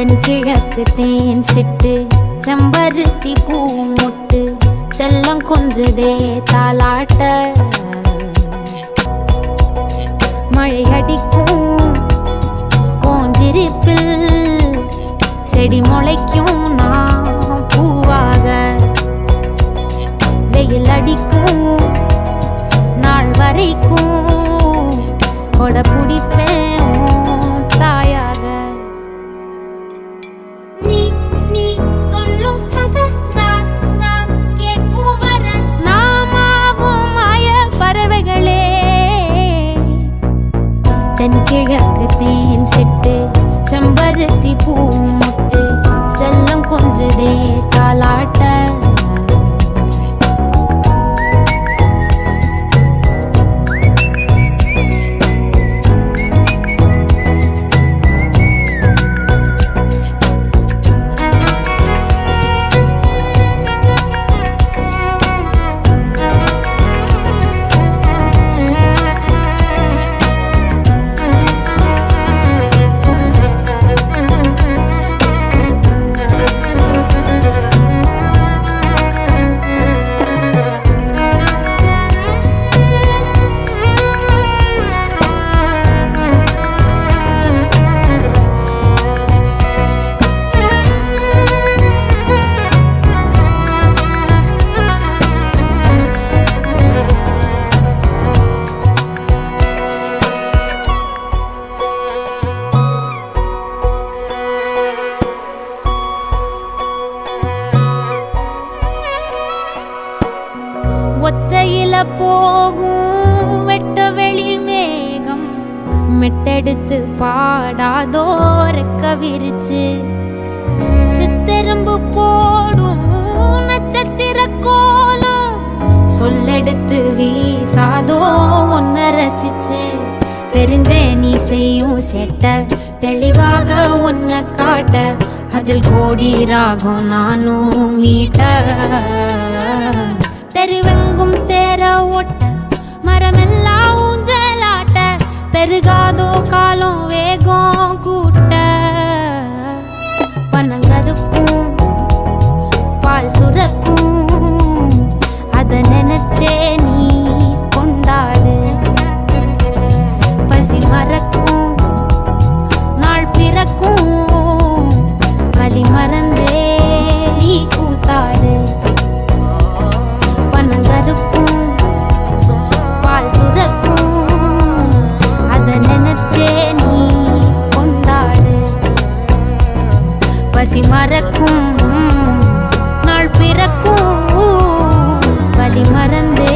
தென்கிழக்கு தேன் சிட்டு செம்பருத்தி பூ முட்டு செல்லம் கொஞ்சதே தாலாட்ட மழை அடிக்கும் போஞ்சிரிப்பில் செடி முளைக்கும் நான் பூவாக வெயில் அடிக்கும் நாள் வரைக்கும் கொட பிடிப்பேன் தாயாக நீ நீ சொல்லும் கதை நான் கேட்கும் வர நாமாவும் மாய பறவைகளே தென்கிழக்கு தேன் சிட்டு செம்பருத்தி பூ முட்டு செல்லம் கொஞ்சதே தாலாட்ட ஒத்தையில போகும் வெட்ட வெளி மேகம் மெட்டெடுத்து பாடாதோ ரெக்க விரிச்சு சித்தெரும்பு போடும் நட்சத்திர கோலம் சொல்லெடுத்து வீசாதோ ஒன்ன ரசிச்சு தெரிஞ்சே நீ செய்யும் செட்ட தெளிவாக உன்னை காட்ட அதில் கோடி ராகம் நானும் மீட்ட தெருவெங்கும் தேர ஓட்ட மரமெல்லாம் ஊஞ்சலாட்ட பெருகாதோ காலம் வேகம் கூட்ட பனங்கருக்கும் பால் சுரக்கும் அத நினைச்சே நீ கொண்டாடு பசி மறக்கும் நாள் பிறக்கும் வலி மறந்தே நீ கூத்தாடு பனங்கருக்கும் பால் சுரக்கும் அத நினைச்சே நீ கொண்டாடு பசி மறக்கும் நாள் பிறக்கும் வலி மறந்தே